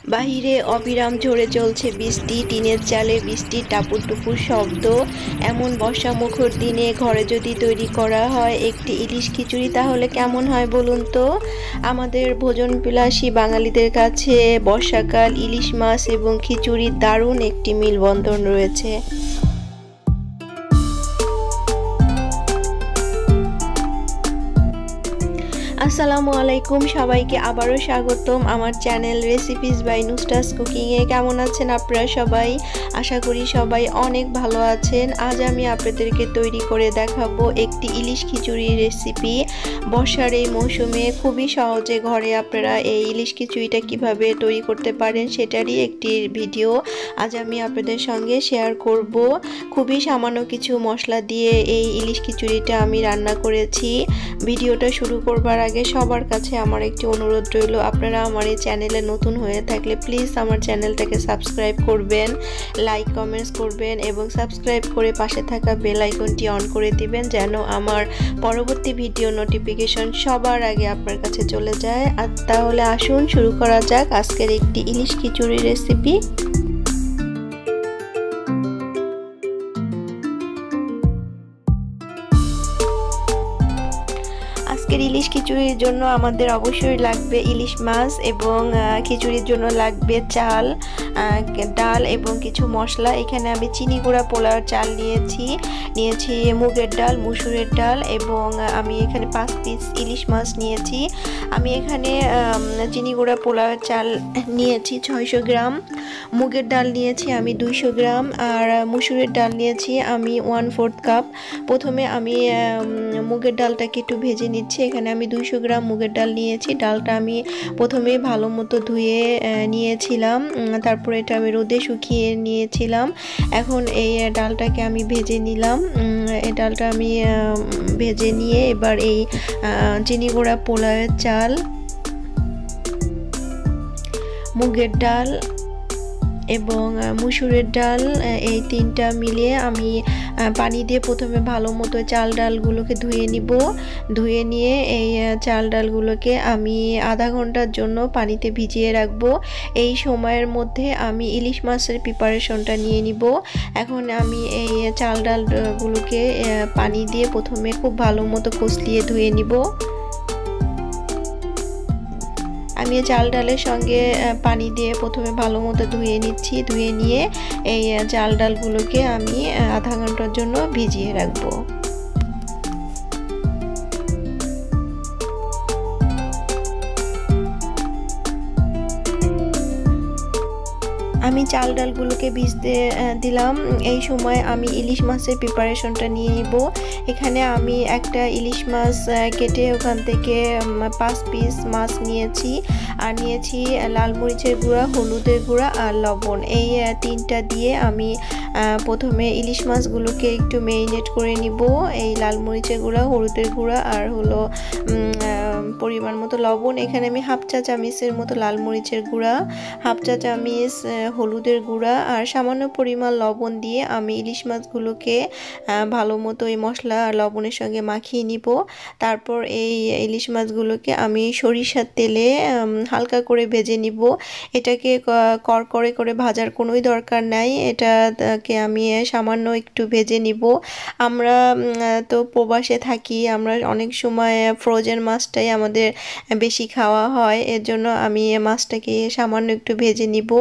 বাহিরে অবিরাম ঝরে চলছে বৃষ্টি, টিনের চালে বৃষ্টির টাপুর টুপুর শব্দ। এমন বর্ষামুখর দিনে ঘরে যদি তৈরি করা হয় একটি ইলিশ খিচুড়ি তাহলে কেমন হয় বলুন তো। আমাদের ভোজন বিলাসী বাঙালিদের কাছে বর্ষাকাল, ইলিশ মাছ এবং খিচুড়ির দারুণ একটি মেলবন্ধন রয়েছে। আসসালামু আলাইকুম, সবাইকে আবারও স্বাগতম আমার চ্যানেল রেসিপিস বাই নুসরাত কুকিংয়ে। কেমন আছেন আপনারা সবাই? আশা করি সবাই অনেক ভালো আছেন। আজ আমি আপনাদেরকে তৈরি করে দেখাবো একটি ইলিশ খিচুড়ির রেসিপি। বর্ষার এই মৌসুমে খুবই সহজে ঘরে আপনারা এই ইলিশ খিচুড়িটা কিভাবে তৈরি করতে পারেন সেটারই একটি ভিডিও আজ আমি আপনাদের সঙ্গে শেয়ার করব। খুবই সামান্য কিছু মশলা দিয়ে এই ইলিশ খিচুড়িটা আমি রান্না করেছি। ভিডিওটা শুরু করবার আগে সবার কাছে আমার একটি অনুরোধ রইল, আপনারা আমার এই চ্যানেলে নতুন হয়ে থাকলে প্লিজ আমার চ্যানেলটাকে সাবস্ক্রাইব করবেন, লাইক কমেন্টস করবেন এবং সাবস্ক্রাইব করে পাশে থাকা বেল আইকনটি অন করে দিবেন যেন আমার পরবর্তী ভিডিও নোটিফিকেশন সবার আগে আপনার কাছে চলে যায়। আর তাহলে আসুন শুরু করা যাক আজকের একটি ইলিশ খিচুড়ি রেসিপি। আজকের ইলিশ খিচুড়ির জন্য আমাদের অবশ্যই লাগবে ইলিশ মাছ এবং খিচুড়ির জন্য লাগবে চাল, ডাল এবং কিছু মশলা। এখানে আমি চিনি গুঁড়া পোলাওর চাল নিয়েছি মুগের ডাল, মসুরের ডাল এবং আমি এখানে 5 পিস ইলিশ মাছ নিয়েছি। আমি এখানে চিনি গুঁড়া পোলাওয়ের চাল নিয়েছি 600 গ্রাম, মুগের ডাল নিয়েছি আমি 200 গ্রাম আর মসুরের ডাল নিয়েছি আমি 1/4 কাপ। প্রথমে আমি মুগের ডালটাকে একটু ভেজে নিচ্ছি। এখানে আমি 200 গ্রাম মুগের ডাল নিয়েছি। ডালটা আমি প্রথমে ভালো মতো ধুয়ে নিয়েছিলাম, তারপরে এটা আমি রোদে শুকিয়ে নিয়েছিলাম। এখন এই ডালটাকে আমি ভেজে নিলাম। এই ডালটা আমি ভেজে নিয়ে এবার এই চিনি গুঁড়া পোলাওয়ের চাল, মুগের ডাল এবং মসুরের ডাল এই তিনটা মিলিয়ে আমি পানি দিয়ে প্রথমে ভালো মতো চাল ডালগুলোকে ধুয়ে নিয়ে এই চাল ডালগুলোকে আমি আধা ঘন্টার জন্য পানিতে ভিজিয়ে রাখবো। এই সময়ের মধ্যে আমি ইলিশ মাছের প্রিপারেশনটা নিয়ে নিব। এখন আমি এই চাল ডালগুলোকে পানি দিয়ে প্রথমে খুব ভালো মতো কষলিয়ে ধুয়ে নিব। আমি চাল ডালের সঙ্গে পানি দিয়ে প্রথমে ভালো মতো ধুয়ে নিচ্ছি। ধুয়ে নিয়ে এই চাল ডালগুলোকে আমি আধা ঘন্টার জন্য ভিজিয়ে রাখবো। আমি চাল ডালগুলোকে ভিজতে দিলাম। এই সময় আমি ইলিশ মাছের প্রিপারেশনটা নিয়ে নিব। এখানে আমি একটা ইলিশ মাছ কেটে ওখান থেকে 5 পিস মাছ নিয়েছি আর নিয়েছি লাল মরিচের গুঁড়া, হলুদের গুঁড়া আর লবণ। এই তিনটা দিয়ে আমি প্রথমে ইলিশ মাছগুলোকে একটু ম্যারিনেট করে নিব। এই লাল মরিচের গুঁড়া, হলুদের গুঁড়া আর হলো পরিমাণ মতো লবণ। এখানে আমি 1/2 চা চামচের মতো লাল মরিচের গুঁড়া, 1/2 চা চামচ হলুদের গুঁড়া আর সামান্য পরিমাণ লবণ দিয়ে আমি ইলিশ মাছগুলোকে ভালো মতো এই মশলা আর লবণের সঙ্গে মাখিয়ে নিব। তারপর এই ইলিশ মাছগুলোকে আমি সরিষার তেলে হালকা করে ভেজে নিব। এটাকে কড়কড়ে করে ভাজার কোনোই দরকার নাই, এটাকে আমি সামান্য একটু ভেজে নিব। আমরা তো প্রবাসে থাকি, আমরা অনেক সময় ফ্রোজেন মাছটাই আমাদের বেশি খাওয়া হয়, এর জন্য আমি মাছটাকে সামান্য একটু ভেজে নিব।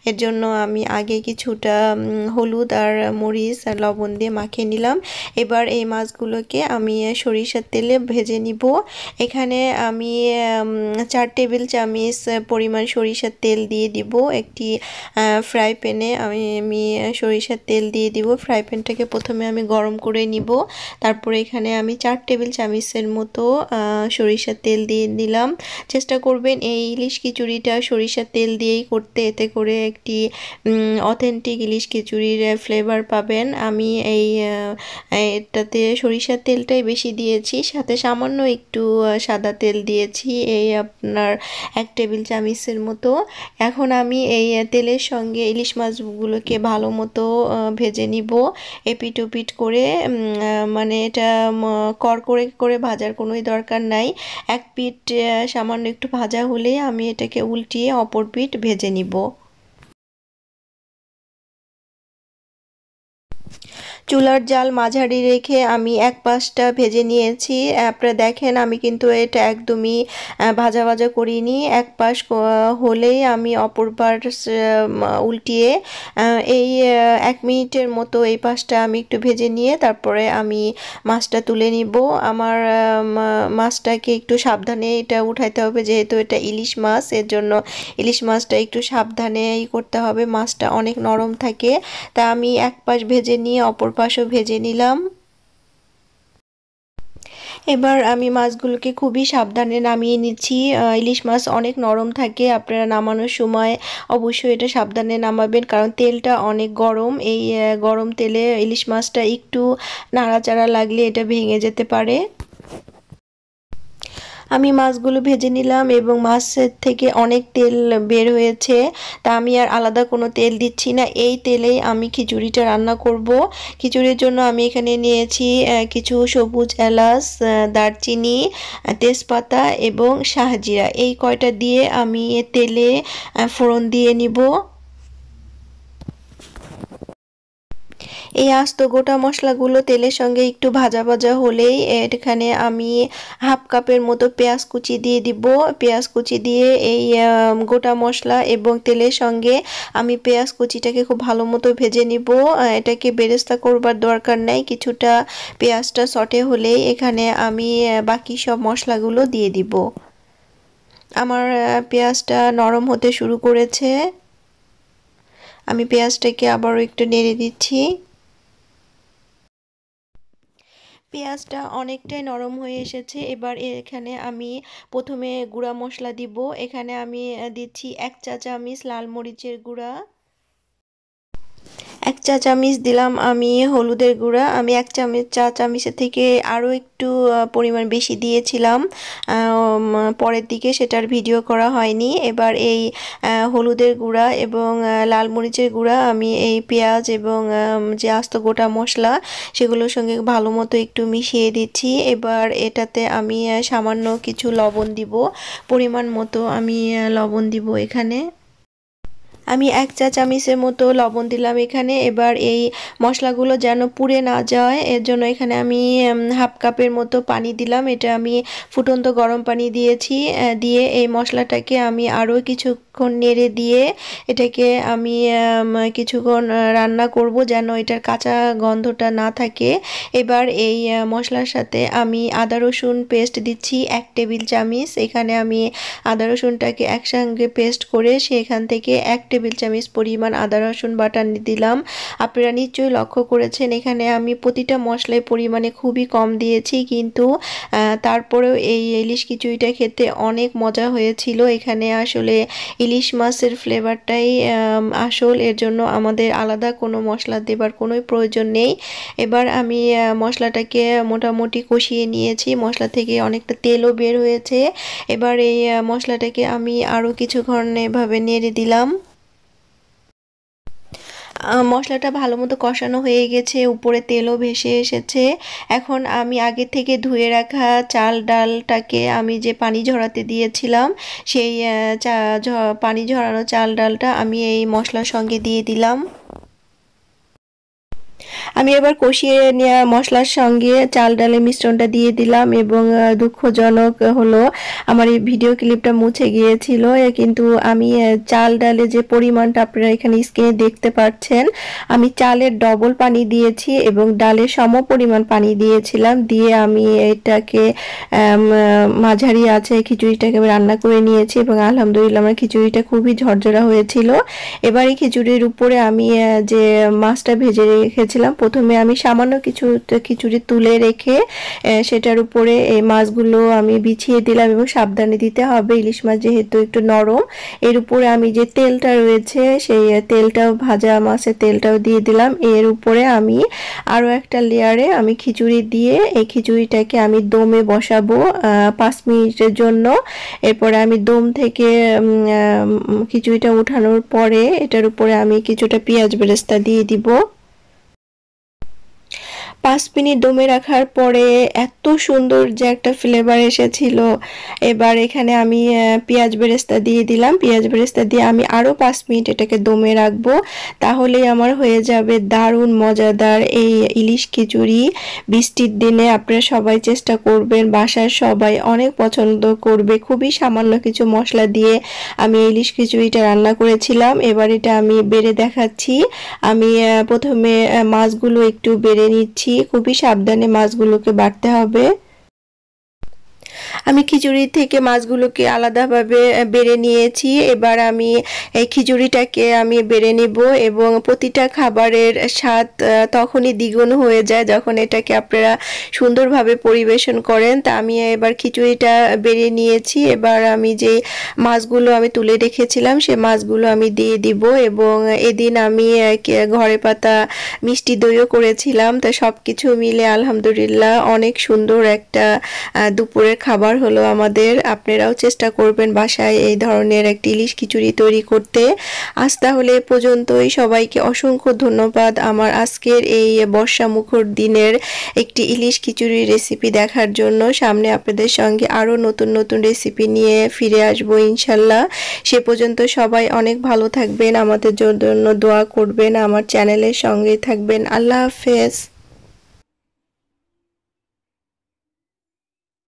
এর জন্য আমি আগে কিছুটা হলুদ আর মরিচ আর লবণ দিয়ে মাখিয়ে নিলাম। এবার এই মাছগুলোকে আমি সরিষার তেলে ভেজে নিব। এখানে আমি 4 টেবিল চামচ পরিমাণ সরিষার তেল দিয়ে দিব। একটি ফ্রাই প্যানে আমি সরিষার তেল দিয়ে দিব। ফ্রাই প্যানটাকে প্রথমে আমি গরম করে নিব। তারপরে এখানে আমি 4 টেবিল চামচের মতো সরিষার তেল দিয়ে দিলাম। চেষ্টা করবেন এই ইলিশ খিচুড়িটা সরিষার তেল দিয়েই করতে, এতে করে একটি অথেন্টিক ইলিশ খিচুড়ির ফ্লেভার পাবেন। আমি এটাতে সরিষার তেলটাই বেশি দিয়েছি, সাথে সামান্য একটু সাদা তেল দিয়েছি। এই আপনার 1 1 টেবিল চামচের মতো। এখন আমি এই তেলের সঙ্গে ইলিশ মাছগুলোকে ভালো মতো ভেজে নিব এপিট ওপিট করে। মানে এটা কড়কড়ে করে ভাজার কোনোই দরকার নাই। এক পিঠ সামান্য একটু ভাজা হলেই আমি এটাকে উল্টিয়ে অপর পিঠ ভেজে নিব। চুলার জাল মাঝারি রেখে আমি এক পাশটা ভেজে নিয়েছি। আপনারা দেখেন আমি কিন্তু এটা একদমই ভাজা ভাজা করিনি। এক পাশ হলেই আমি অপর পাশ উল্টিয়ে এই 1 মিনিটের মতো এই পাশটা আমি একটু ভেজে নিয়ে তারপরে আমি মাছটা তুলে নিব। আমার মাছটাকে একটু সাবধানে এটা উঠাইতে হবে, যেহেতু এটা ইলিশ মাছ, এর জন্য ইলিশ মাছটা একটু সাবধানেই করতে হবে। মাছটা অনেক নরম থাকে। তা আমি এক পাশ ভেজে নিয়ে অপর পাশও ভেজে নিলাম। এবার আমি মাছগুলোকে খুবই সাবধানে নামিয়ে নিচ্ছি। ইলিশ মাছ অনেক নরম থাকে, আপনারা নামানোর সময় অবশ্যই এটা সাবধানে নামাবেন, কারণ তেলটা অনেক গরম। এই গরম তেলে ইলিশ মাছটা একটু নাড়াচাড়া লাগলে এটা ভেঙে যেতে পারে। আমি মাছগুলো ভেজে নিলাম এবং মাছের থেকে অনেক তেল বের হয়েছে, তা আমি আর আলাদা কোনো তেল দিচ্ছি না। এই তেলেই আমি খিচুড়িটা রান্না করব। খিচুড়ির জন্য আমি এখানে নিয়েছি কিছু সবুজ এলাচ, দারচিনি, তেজপাতা এবং শাহজিরা। এই কয়টা দিয়ে আমি তেলে ফোড়ন দিয়ে নিব। এই আস্ত গোটা মশলাগুলো তেলের সঙ্গে একটু ভাজা ভাজা হলেই এখানে আমি হাফ কাপের মতো পেঁয়াজ কুচি দিয়ে দিব। পেঁয়াজ কুচি দিয়ে এই গোটা মশলা এবং তেলের সঙ্গে আমি পেঁয়াজ কুচিটাকে খুব ভালো মতো ভেজে নিব। এটাকে বেরেস্তা করবার দরকার নাই, কিছুটা পেঁয়াজটা সটে হলেই এখানে আমি বাকি সব মশলাগুলো দিয়ে দিব। আমার পেঁয়াজটা নরম হতে শুরু করেছে। আমি পেঁয়াজটাকে আবারও একটু নেড়ে দিচ্ছি। পেঁয়াজটা অনেকটাই নরম হয়ে এসেছে। এবার এখানে আমি প্রথমে গুঁড়া মশলা দিব। এখানে আমি দিচ্ছি 1 চা চামচ লাল মরিচের গুঁড়া, 1 চা চামচ দিলাম আমি হলুদের গুঁড়া। আমি 1 চা চামচের থেকে আরও একটু পরিমাণ বেশি দিয়েছিলাম পরের দিকে, সেটার ভিডিও করা হয়নি। এবার এই হলুদের গুঁড়া এবং লাল মরিচের গুঁড়া আমি এই পেঁয়াজ এবং যে আস্ত গোটা মশলা সেগুলোর সঙ্গে ভালো মতো একটু মিশিয়ে দিচ্ছি। এবার এটাতে আমি সামান্য কিছু লবণ দিব, পরিমাণ মতো আমি লবণ দিব এখানে। আমি 1 চা চামচের মতো লবণ দিলাম এখানে। এবার এই মশলাগুলো যেন পুড়ে না যায়, এর জন্য এখানে আমি হাফ কাপের মতো পানি দিলাম। এটা আমি ফুটন্ত গরম পানি দিয়েছি। দিয়ে এই মশলাটাকে আমি আরও কিছুক্ষণ নেড়ে দিয়ে এটাকে আমি কিছুক্ষণ রান্না করব, যেন এটার কাঁচা গন্ধটা না থাকে। এবার এই মশলার সাথে আমি আদা রসুন পেস্ট দিচ্ছি 1 টেবিল চামচ। এখানে আমি আদা রসুনটাকে একসঙ্গে পেস্ট করে সেখান থেকে 1 টেবিল চামচ পরিমাণ আদা রসুন বাটা দিলাম। আপনারা নিশ্চয়ই লক্ষ্য করেছেন এখানে আমি প্রতিটা মশলায় পরিমাণে খুবই কম দিয়েছি, কিন্তু তারপরেও এই ইলিশ খিচুড়িটা খেতে অনেক মজা হয়েছিল। এখানে আসলে ইলিশ মাছের ফ্লেভারটাই আসল, এর জন্য আমাদের আলাদা কোনো মশলা দেবার কোনো প্রয়োজন নেই। এবার আমি মশলাটাকে মোটামুটি কষিয়ে নিয়েছি, মশলা থেকে অনেকটা তেলও বের হয়েছে। এবার এই মশলাটাকে আমি আরও কিছুক্ষণ এভাবে নেড়ে দিলাম। মশলাটা ভালো মতো কষানো হয়ে গেছে, উপরে তেলও ভেসে এসেছে। এখন আমি আগে থেকে ধুয়ে রাখা চাল ডালটাকে আমি যে পানি ঝরাতে দিয়েছিলাম, সেই পানি ঝরানো চাল ডালটা আমি এই মশলার সঙ্গে দিয়ে দিলাম। আমি এবার কষিয়ে নেওয়া মশলার সঙ্গে চাল ডালের মিশ্রণটা দিয়ে দিলাম এবং দুঃখজনক হলো আমার এই ভিডিও ক্লিপটা মুছে গিয়েছিল, কিন্তু আমি চাল ডালে যে পরিমাণটা আপনারা এখানে স্ক্রিনে দেখতে পাচ্ছেন, আমি চালের ডবল পানি দিয়েছি এবং ডালের সম পরিমাণ পানি দিয়েছিলাম। দিয়ে আমি এটাকে মাঝারি আছে খিচুড়িটাকে রান্না করে নিয়েছি এবং আলহামদুলিল্লাহ আমার খিচুড়িটা খুবই ঝরঝরা হয়েছিল। এবার এই খিচুড়ির উপরে আমি যে মাছটা ভেজে রেখেছিলাম প্রথমে আমি সামান্য কিছু খিচুড়ি তুলে রেখে সেটার উপরে এই মাছগুলো আমি বিছিয়ে দিলাম এবং সাবধানে দিতে হবে, ইলিশ মাছ যেহেতু একটু নরম। এর উপরে আমি যে তেলটা রয়েছে সেই তেলটাও, ভাজা মাছের তেলটাও দিয়ে দিলাম। এর উপরে আমি আরও একটা লেয়ারে আমি খিচুড়ি দিয়ে এই খিচুড়িটাকে আমি দমে বসাবো 5 মিনিটের জন্য। এরপরে আমি দম থেকে খিচুড়িটা উঠানোর পরে এটার উপরে আমি কিছুটা পেঁয়াজ বেরেস্তা দিয়ে দিব। 5 মিনিট দমে রাখার পরে এত সুন্দর যে একটা ফ্লেভার এসেছিল। এবার এখানে আমি পেঁয়াজ বেরেস্তা দিয়ে দিলাম। পেঁয়াজ বেরেস্তা দিয়ে আমি আরও 5 মিনিট এটাকে দমে রাখবো, তাহলেই আমার হয়ে যাবে দারুণ মজাদার এই ইলিশ খিচুড়ি। বৃষ্টির দিনে আপনারা সবাই চেষ্টা করবেন, বাসার সবাই অনেক পছন্দ করবে। খুবই সামান্য কিছু মশলা দিয়ে আমি ইলিশ খিচুড়িটা রান্না করেছিলাম। এবার এটা আমি বেড়ে দেখাচ্ছি। আমি প্রথমে মাছগুলো একটু বেড়ে নিচ্ছি, খুবই সাবধানে মাছগুলোকে বাটতে হবে। আমি খিচুড়ি থেকে মাছগুলোকে আলাদাভাবে বেড়ে নিয়েছি। এবার আমি এই খিচুড়িটাকে আমি বেড়ে নেব এবং প্রতিটা খাবারের স্বাদ তখনই দ্বিগুণ হয়ে যায় যখন এটাকে আপনারা সুন্দরভাবে পরিবেশন করেন। তা আমি এবার খিচুড়িটা বেড়ে নিয়েছি। এবার আমি যে মাছগুলো আমি তুলে রেখেছিলাম সে মাছগুলো আমি দিয়ে দিব এবং এদিন আমি ঘরে পাতা মিষ্টি দইও করেছিলাম। তা সব কিছু মিলে আলহামদুলিল্লাহ অনেক সুন্দর একটা দুপুরের খাবার হলো আমাদের। আপনারাও চেষ্টা করবেন বাসায় এই ধরনের একটি ইলিশ খিচুড়ি তৈরি করতে। আজ তাহলে এ পর্যন্তই। সবাইকে অসংখ্য ধন্যবাদ আমার আজকের এই বর্ষা মুখর দিনের একটি ইলিশ খিচুড়ি রেসিপি দেখার জন্য। সামনে আপনাদের সঙ্গে আরও নতুন নতুন রেসিপি নিয়ে ফিরে আসবো ইনশাল্লাহ। সে পর্যন্ত সবাই অনেক ভালো থাকবেন, আমাদের জন্য দোয়া করবেন, আমার চ্যানেলের সঙ্গে থাকবেন। আল্লাহ হাফেজ।